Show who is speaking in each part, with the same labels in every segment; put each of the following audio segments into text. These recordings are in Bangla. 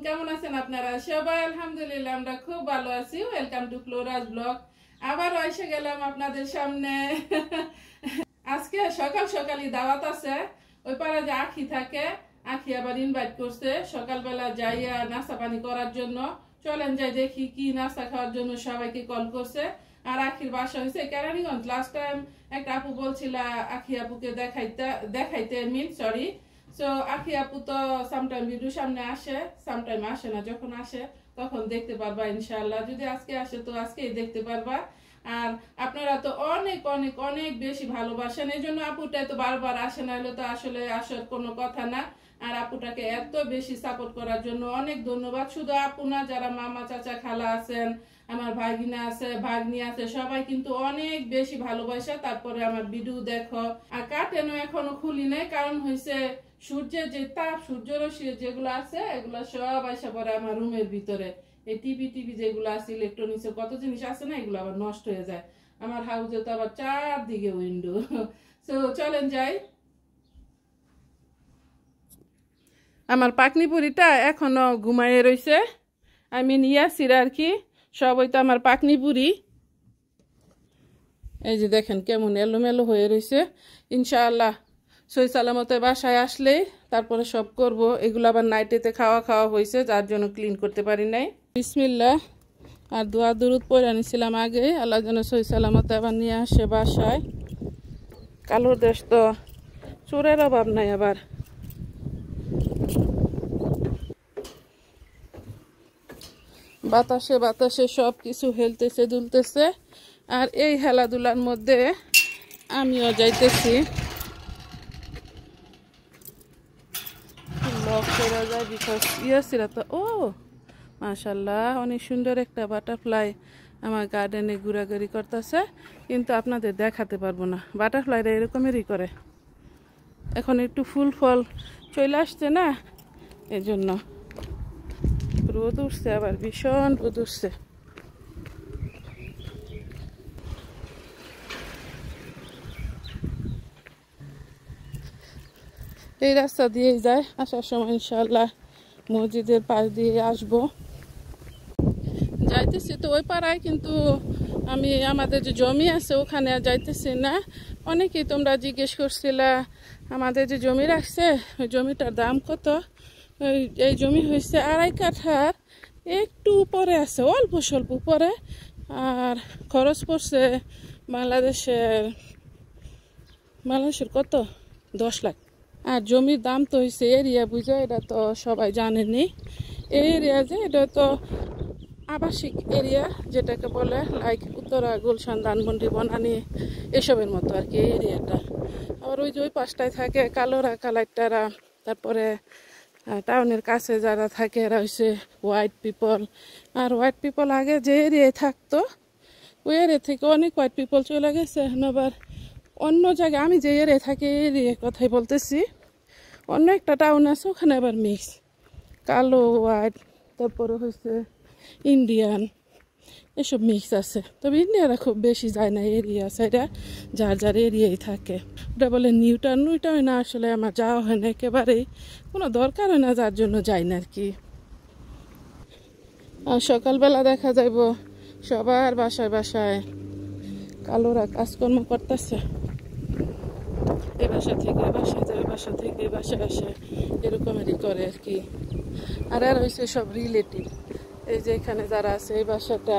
Speaker 1: কেমন আছেন আপনারা সবাই? আলহামদুলিল্লাহ আমরা খুব ভালো আছি। Welcome to Flora's blog. আবার এসে গেলাম আপনাদের সামনে। আজকে সকাল সকালই দাওয়াত আছে। ওই পাড়া যে আখি থাকে, আখি আবার ইনভাইট করছে সকালবেলা যাইয়া নাস্তা পানি করার জন্য। চলেন যাই দেখি কি নাস্তা খাওয়ার জন্য সবাইকে কল করছে। আর আখির বাসা হয়েছে কেরানীগঞ্জ। লাস্ট টাইম একটা আপু বলছিল আখি আপুকে দেখাইতে সরি। সো আখি আপু তো সামটাইম ভিডিও সামনে আসে, সামটাইম আসে না। যখন আসে তখন দেখতে পারবা ইনশাআল্লাহ। যদি আজকে আসে তো আজকেই দেখতে পারবা। আর আপনারা তো অনেক অনেক অনেক বেশি ভালোবাসেন, এই জন্য আপুটা তো বারবার আসে না, হলে তো আসলে আসার কোনো কথা না। আর আপুটাকে এত বেশি সাপোর্ট করার জন্য অনেক ধন্যবাদ। শুধু আপু না, যারা মামা চাচা খালা আছেন, আমার ভাগিনা আছে, ভাগ্নি আছে, সবাই কিন্তু অনেক বেশি ভালোবাসে। তারপরে আমার ভিডিও দেখো। আর কাটেনও এখনো খুলি নাই, কারণ হয়েছে সূর্যের যে তাপ, সূর্যরশ্মি যেগুলো আছে এগুলো সব আসা পড়ে আমার রুমের ভিতরে। এই টিভি যেগুলো আছে, ইলেকট্রনিক্সের কত জিনিস আছে না, এগুলো আবার নষ্ট হয়ে যায়। আমার হাউসে তো আবার চারদিকে উইন্ডো। তো চলেন যাই। আমার পাকনি পুরিটা এখনো ঘুমাইয়ে রয়েছে। ইয়াসির আর কি, সবই তো আমার পাকনি পুরি। এই যে দেখেন কেমন এলোমেলো হয়ে রয়েছে। ইনশাআল্লাহ সই সালামতে বাসায় আসলে তারপরে সব করব। এগুলো আবার নাইটেতে খাওয়া হয়েছে, যার জন্য ক্লিন করতে পারি নাই। বিসমিল্লাহ। আর দোয়া দুরুদ পড়ে আনিছিলাম আগে, আল্লাহ যেন সই সালামতে আবার নিয়ে আসে বাসায়। কালোর দেশ তো চোরের অভাব নাই। আবার বাতাসে বাতাসে সব কিছু হেলতেছে দুলতেছে। আর এই খেলাধুলার মধ্যে আমিও যাইতেছি। ও মাশাআল্লাহ, অনেক সুন্দর একটা বাটারফ্লাই আমার গার্ডেনে ঘোরাঘুরি করতেছে, কিন্তু আপনাদের দেখাতে পারবো না। বাটারফ্লাইরা এরকমেরই করে। এখন একটু ফুল ফল চলে আসছে না, এই জন্য রোদ উঠছে, আবার ভীষণ রোদ উঠছে। এই রাস্তা দিয়ে যায়, আসার সময় ইনশাআল্লাহ মসজিদের পাশ দিয়ে আসবো। যাইতেছি তো ওই পাড়ায়, কিন্তু আমি আমাদের যে জমি আছে ওখানে আর যাইতেছি না। অনেকেই তোমরা জিজ্ঞেস করছিলা আমাদের যে জমি রাখছে ওই জমিটার দাম কত। এই জমি হয়েছে 2.5 কাঠার একটু উপরে আছে, অল্প স্বল্প উপরে। আর খরচ পড়ছে বাংলাদেশের কত 10 লাখ। আর জমির দাম তো হয়েছে এরিয়া বুঝে, এটা তো সবাই জানেনি। এই এরিয়া যে এটা তো আবাসিক এরিয়া, যেটাকে বলে লাইক উত্তরা, গুলশান, ধানমন্ডি, বনানী এসবের মতো আর কি এই এরিয়াটা। আবার ওই যে ওই পাশটায় থাকে কালোরা, কালাইটারা, তারপরে টাউনের কাছে যারা থাকে এরা হচ্ছে হোয়াইট পিপল। আর হোয়াইট পিপল আগে যে এরিয়ায় থাকতো ওই এরিয়া থেকে অনেক হোয়াইট পিপল চলে গেছে। এখন আবার অন্য জায়গায়, আমি যে এরিয়ায় থাকি এই এরিয়ার কথাই বলতেছি, অন্য একটা টাউন আছে ওখানে আবার মিক্স কালো হোয়াইট, তারপরে হচ্ছে ইন্ডিয়ান, এসব মিক্স আছে। তবে ইন্ডিয়ারা খুব বেশি যায় না এরিয়া সাইডে, যার এরিয়াই থাকে। ওটা বলে নিউ টাউন না, আসলে আমার যাওয়া হয় না একেবারেই, কোনো দরকার হয় না, যার জন্য যাই না আর কি। আর সকালবেলা দেখা যাইব সবার বাসায় বাসায় কালোরা কাজকর্ম করতেছে। এই বাসা থেকে বাসায় যায়, বাসা থেকে বাসায় আসে, এরকমেরই করে আর কি। আর হয়েছে সব রিলেটিভ। এই যে এখানে যারা আছে এই বাসাটা,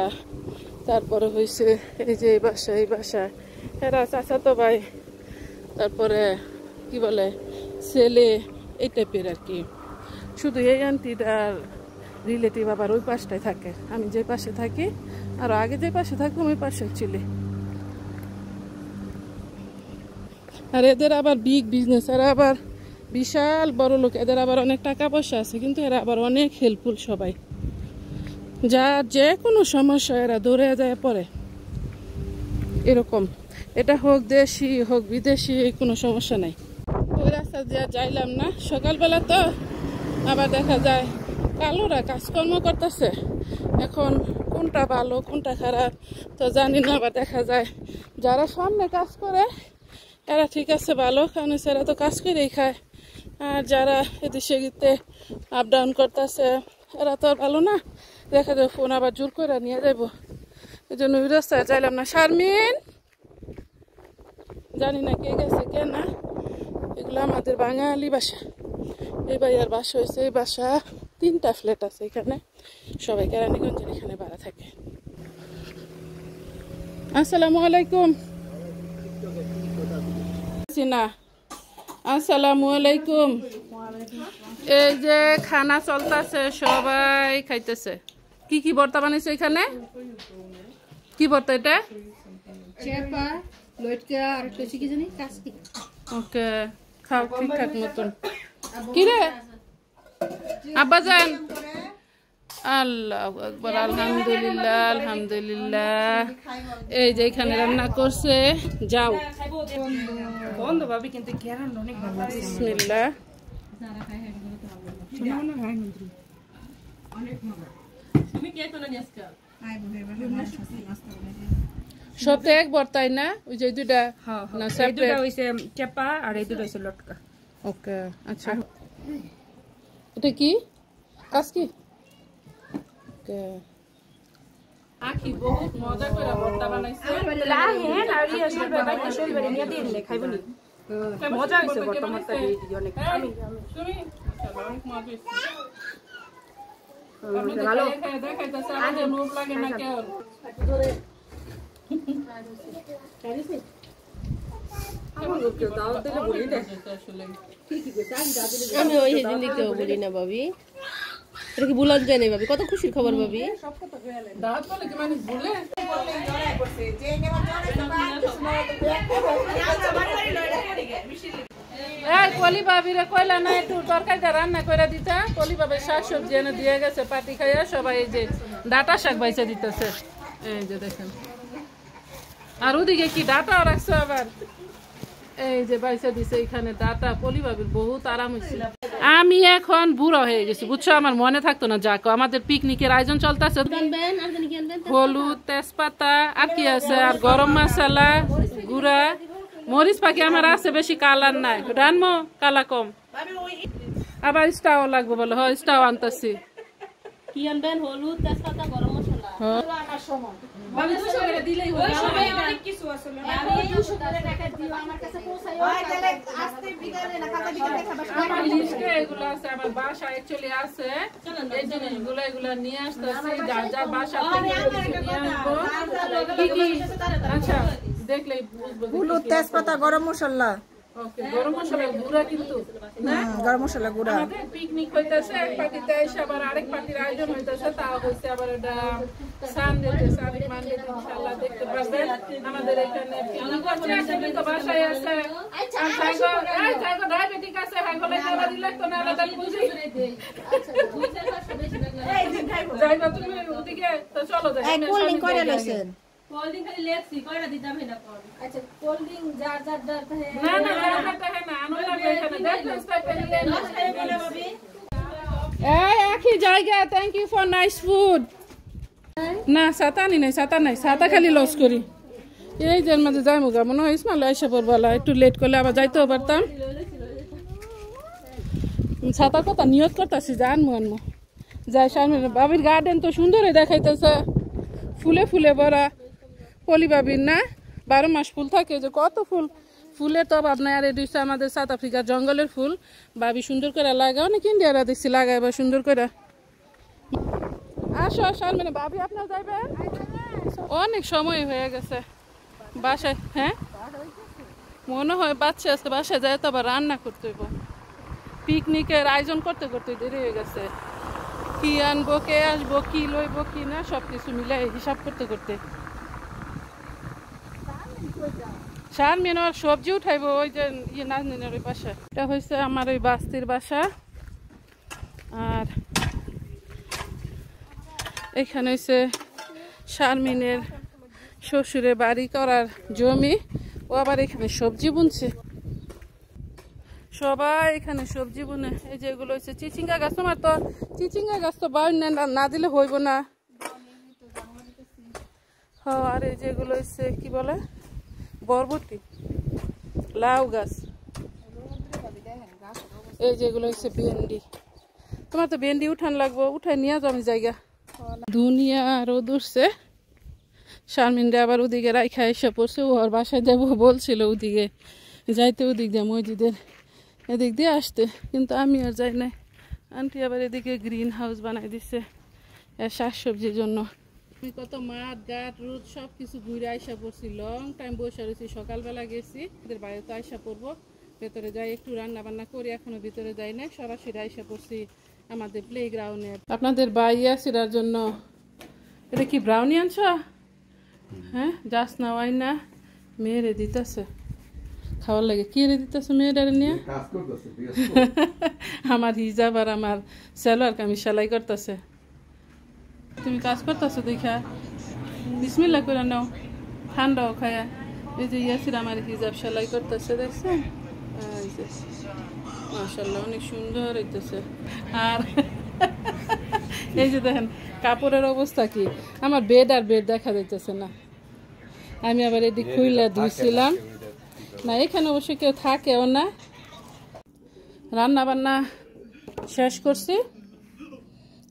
Speaker 1: তারপরে হয়েছে এই যে এই বাসা এরা চাচাতো ভাই, তারপরে কি বলে ছেলে, এই টাইপের আর কি। শুধু এই আন্টিটার রিলেটিভ আবার ওই পাশটায় থাকে, আমি যে পাশে থাকি, আর আগে যে পাশে থাকতাম ওই পাশে অ্যাকচুয়ালি। আর এদের আবার বিগ বিজনেস, এরা আবার বিশাল বড় লোক, এদের আবার অনেক টাকা পয়সা আছে, কিন্তু এরা আবার অনেক হেল্পফুল সবাই। যার যে কোনো সমস্যা এরা দৌড়ে যায় পরে, এরকম। এটা হোক দেশি হোক বিদেশি, কোনো সমস্যা নাই। ওই রাস্তা দিয়ে যাইলাম না সকালবেলা, তো আবার দেখা যায় কালোরা কাজকর্ম করতেছে। এখন কোনটা ভালো কোনটা খারাপ তো জানি না। আবার দেখা যায় যারা সামনে কাজ করে এরা ঠিক আছে ভালো, কারণ এরা তো কাজ করেই খায়। আর যারা এদেশে গিতে আপ ডাউন করতেছে, এরা তো আর ভালো না, দেখা যাবে ফোন আবার জোর করে নিয়ে যাবো, এই জন্য ওই রাস্তায় চাইলাম না। শারমিন, জানি না কে গেছে কে না, এগুলো আমাদের বাঙালি বাসা। এই ভাইয়ার বাসা হয়েছে, এই বাসা 3টা ফ্ল্যাট আছে এখানে, সবাই কেরানীগঞ্জের এখানে ভাড়া থাকে। আসসালামু আলাইকুম। না, আসসালামু আলাইকুম। এই যে খানা চলতেছে, সবাই খাইতেছে। কি কি ভর্তা বানাইছে এখানে? কি ভর্তা এটা?
Speaker 2: চেপা, লটকা আর একটা কি জানি কাস্তি।
Speaker 1: ওকে, খাও ঠিকঠাক মতন। কি রে আব্বা যান? আল্লাহু আকবার, আলহামদুলিল্লাহ আলহামদুলিল্লাহ। এই যে এখানে রান্না করছে, যাও
Speaker 2: বন্ধ ভাবি, কিন্তু কেরান অনেক ভালো লাগে।
Speaker 1: বিসমিল্লাহ। সপ্তাহে একবার, তাই না? ওই যে দুইটা না,
Speaker 2: এই দুটো হইছে চেপা আর এই দুটো হইছে লটকা।
Speaker 1: ওকে, আচ্ছা। এটা কি কাসকি? ওকে, আখি বহুত মজা করে ভর্তা বানাইছে।
Speaker 2: লাহেন আর ইয়া সব বাইনা শৈলবাড়ি নিয়ে দিলে খাইবনি। মজা হইছে বর্তমানে অনেক।
Speaker 1: তুমি অনেক মজা হইছে।
Speaker 2: ভালো
Speaker 1: দেখাইতেছে, আমাদের লোভ লাগে না কেউ।
Speaker 3: আমি ওই হিন্দিকেও বলি না ভাবি, এটা কি বুলান যায় না ভাবি? কত খুশির খবর ভাবি।
Speaker 1: দাঁত বলে কি মানুষ বলে? এই কলি ভাবি রে কইলা না একটু তরকারিটা রান্না করে দিতা? কলি ভাবে শাক সবজি এনে দিয়ে গেছে, পাটি খাইয়া সবাই এই যে ডাটা শাক বাইছে দিতেছে। এই যে দেখেন, আর ওদিকে কি ডাটাও রাখছো আবার। এই যে বাইসা দিছে এখানে ডাটা। কলি ভাবির বহুত আরাম হয়েছে। আমি এখন বুড়া হয়ে গেছি, বুঝছো? আমার মনে থাকতো না। যাক, আমাদের পিকনিকের আয়োজন চলতেছে। হলুদ, তেজপাতা আর কি আছে, আর গরম মশলা, গুঁড়া মরিচ পাখি আমার আছে, বেশি কালার নাই। রানমো কালা কম। আবার স্টাও লাগবে বলে, হয় স্টাও আনতেছি।
Speaker 3: কি আনবেন? হলুদ, তেজপাতা, গরম মশলা।
Speaker 2: ভাবি 200 করে দিলেই হবে। সবাই অনেক কিছু আছে।
Speaker 3: আমি 200 করে টাকা দিও, আমার কাছে পৌঁছায়ও।
Speaker 2: ওই তাহলে আস্তে বিকালে না, কাটা বিকালে খাবার।
Speaker 1: আমার লিস্টে এগুলো আছে, আমার বাসা অ্যাকচুয়ালি আছে। এই জিনিসগুলো এগুলো নিয়ে আসতেছি, যার যার বাসা থেকে নিয়ে আসবো। কি কি? আচ্ছা, দেখলে বুঝবো।
Speaker 4: হলুদ, তেজপাতা, গরম মশলা।
Speaker 1: ওকে, গরম মশলা গুঁড়া কিন্তু না,
Speaker 4: গরম মশলা গুঁড়া।
Speaker 1: আমাদের পিকনিক হইতাছে, এক পার্টিতে এসে আবার আরেক পার্টির আয়োজন হইতাছে। তাও হইছে আবার এটা সানডেতে, সানডে মানডে ইনশাআল্লাহ দেখতে পারবেন। আমাদের এখানে পিকনিক হচ্ছে, তুমি তো বাসায় আছে। আর জায়গা ডায়াবেটিক আছে, হাইগলে খাওয়া দিলে তো না আলাদা বুঝি। জায়গা তুমি ওদিকে তো চলো যাই।
Speaker 4: এই কোল্ড ড্রিঙ্ক করে লইছেন?
Speaker 3: কোল্ড ড্রিঙ্ক খালি লেখছি, কয়টা দিতাম এটা কোন? আচ্ছা, কোল্ড ড্রিঙ্ক যার যার দরকার হয়।
Speaker 1: না না, জায়গাটা হয় না, আনো না এখানে। দেখো স্টাইপের নিয়ে
Speaker 3: ভাবি
Speaker 1: এই একই জায়গা। Thank you for nice food. না সাতানি নাই, সাতা নাই, সাতা খালি লস করি। এই যে মাঝে যাই মুগা মনে হয় ইসমাইল আইসা পড়বালা, একটু লেট করলে আবার যাইতেও পারতাম। ছাতার কথা নিয়ত করতেছি, জানবো আনবো যাই। সামনে বাবির গার্ডেন তো সুন্দরই দেখাইতেছে, ফুলে ফুলে ভরা। পলি বাবির না 12 মাস ফুল থাকে, যে কত ফুল, ফুলের তো অভাব নাই। আর এটি হচ্ছে আমাদের সাউথ আফ্রিকার জঙ্গলের ফুল। বাবি সুন্দর করে লাগায়, অনেক ইন্ডিয়ারা দেখছি লাগায় এবার সুন্দর করে। আসো শারমিন ভাবি, আপনার যাইবেন? অনেক সময় হয়ে গেছে বাসায়। হ্যাঁ মনে হয় বাচ্চা আছে, বাসায় যায় তো আবার রান্না করতে হইব। পিকনিকের আয়োজন করতে করতে দেরি হয়ে গেছে। কি আনবো, কে আসবো, কি লইব কি না, সবকিছু মিলাই হিসাব করতে করতে। শারমিন আর সবজি উঠাইবো ওই যে ইয়ে নাজনিনের ওই বাসা। এটা হয়েছে আমার ওই বাস্তির বাসা। আর এখানে হয়েছে শারমিনের শ্বশুরের বাড়ি করার জমি। ও আবার এখানে সবজি বুনছে, সবাই এখানে সবজি বুনে। এই যে এগুলো হচ্ছে চিচিঙ্গা গাছ। তোমার তো চিচিঙ্গা গাছ তো বাড়ি না দিলে হইব না। হ্যাঁ, আর এই যে এগুলো হচ্ছে কি বলে, বরবটি, লাউ গাছ। এই যেগুলো হচ্ছে ভেন্ডি। তোমার তো ভেন্ডি উঠান লাগবো, উঠাই নিয়ে যাও আমি জায়গা। দুনিয়া রোদ উঠছে, শারমিনরে আবার ওদিকে রাইখা এসে পড়ছে। ও আর বাসায় যাবো বলছিল, ওদিকে যাইতে, ওদিক দিয়ে মসজিদের এদিক দিয়ে আসতে, কিন্তু আমি আর যাই নাই। আন্টি আবার এদিকে গ্রিন হাউস বানাই দিচ্ছে শাকসবজির জন্য। আমি কত মাঠ ঘাট রোদ সব কিছু ঘুরে আইসা পড়ছি, লং টাইম বসে রয়েছি। সকালবেলা গেছি, এদের বাইরে তো আইসা পড়বো, ভেতরে যাই একটু রান্না বান্না করি, এখনো ভিতরে যাই না, সরাসরি আইসা পড়ছি আমাদের প্লে গ্রাউন্ডে। আপনাদের বাইয়া সিরার জন্য এটা কি ব্রাউনি আনছ? হ্যাঁ, যাস না ওয়াই না, মেয়েরে দিতেছে খাওয়ার লাগে। কি রে দিতেছে মেয়েরা নিয়ে? আমার হিজাব আর আমার সালোয়ার কামিজ সেলাই করতেছে। তুমি কাজ করতেছো দেখা, বিসমিল্লাহ করে নাও, ঠান্ডাও খায়া। এই যে ইয়াসির আমার হিজাব সেলাই করতেছে, দেখছেন? মাশাআল্লাহ, অনেক সুন্দর হইতেছে। আর এই যে দেখেন কাপড়ের অবস্থা কি, আমার বেড আর বেড দেখা যাইতেছে না। আমি আবার এদিক খুইলা ধুইছিলাম না, এখানে অবশ্যই কেউ থাকেও না। রান্না বান্না শেষ করছি,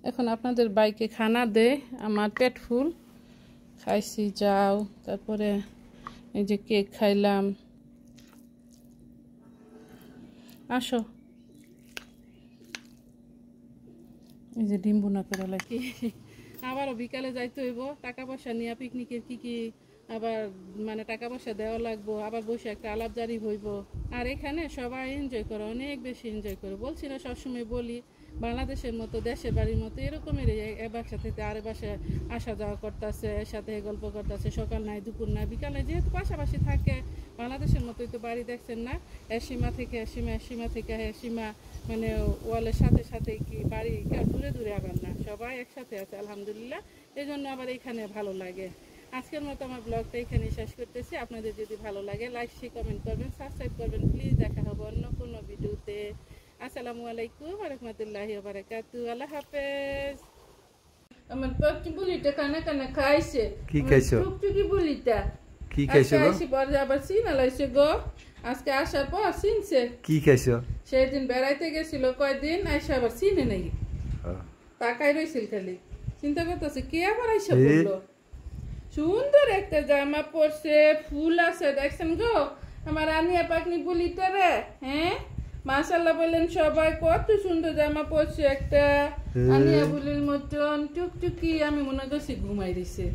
Speaker 1: এখন আপনাদের বাইকে খানা দে, আমার পেট ফুল, খাইছি যাও। তারপরে এই যে কেক খাইলাম। আসো, এই যে ডিম বোনা করে লাগি। আবারও বিকালে যাইতে হইব, টাকা পয়সা নিয়ে পিকনিকের কি কি আবার মানে টাকা পয়সা দেওয়া লাগবো, আবার বসে একটা আলাপ জারি হইব। আর এখানে সবাই এনজয় করে, অনেক বেশি এনজয় করে। বলছি না, সবসময় বলি বাংলাদেশের মতো, দেশের বাড়ির মতো এরকমের এ বাসা থেকে আরে বাসায় আসা যাওয়া করতেছে, এর সাথে গল্প করতেছে, সকাল নাই দুপুর নাই বিকাল নাই, যেহেতু পাশাপাশি থাকে। বাংলাদেশের মতোই তো বাড়ি দেখছেন না, সীমা থেকে সীমা থেকে সীমা, মানে ওয়ালের সাথে সাথে কি বাড়ি, কেউ দূরে দূরে আবার না, সবাই একসাথে আছে আলহামদুলিল্লাহ। এই জন্য আবার এখানে ভালো লাগে। আজকের মতো আমার ব্লগটা এখানে শেষ করতেছি। আপনাদের যদি ভালো লাগে লাইক শেয়ার কমেন্ট করবেন, সাবস্ক্রাইব করবেন প্লিজ। দেখা হবে অন্য কোনো ভিডিওতে। আসসালামু আলাইকুম ওয়া রাহমাতুল্লাহি ওয়া বারাকাতুহু। আল্লাহ হাফেজ। আমার পাখি বুলিটা কানা কানা খাইছে।
Speaker 5: কি খাইছো?
Speaker 1: টুকটুকি বুলিটা
Speaker 5: কি খাইছো গো?
Speaker 1: খাইছি, পরে আবার সিনা লাইছে গো। আজকে আসার পর সিনছে।
Speaker 5: কি খাইছো?
Speaker 1: সেদিন বেড়াইতে গেছিল কয়দিন, আইসা আবার সিনে নাই, তাকাই রইছিল খালি, চিন্তা করতেছে কে আবার আইসা বললো। সুন্দর একটা জামা পরছে, ফুল আছে, দেখছেন গো আমার আনিয়া পাকনি বুলিটা রে। হ্যাঁ, মাশাআল্লাহ বলেন সবাই, কত সুন্দর জামা পরছে একটা আনিয়া বুলির মতন টুকটুকি। আমি মনে করছি ঘুমাই দিছে,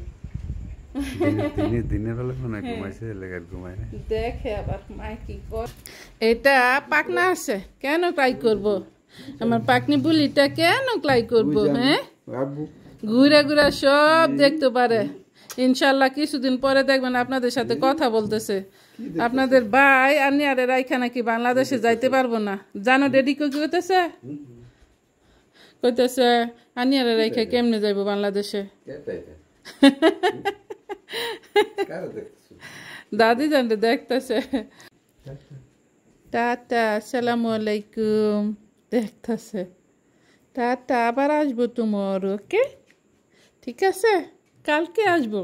Speaker 5: দিনের বেলা মনে ঘুমাইছে, লেগার ঘুমায় না।
Speaker 1: দেখে আবার মাই কি কর। এটা পাকনা আছে, কেন ক্লাই করব? আমার পাকনি বুলিটা কেন ক্লাই করব? হ্যাঁ, ঘুরে ঘুরে সব দেখতে পারে। ইনশাল্লাহ কিছুদিন পরে দেখবেন আপনাদের সাথে কথা বলতেছে। আপনাদের ভাই আনি আরে রাইখা নাকি বাংলাদেশে যাইতে পারবো না, জানো ডেডি কি কইতেছে? কইতেছে আনি আরে রাইখা কেমনে যাইবো বাংলাদেশে? দাদি জানতে দেখতেছে। টাটা, আসসালামু আলাইকুম, দেখতেছে। টাটা, আবার আসবো তোমার, ওকে? ঠিক আছে, কালকে আসবো।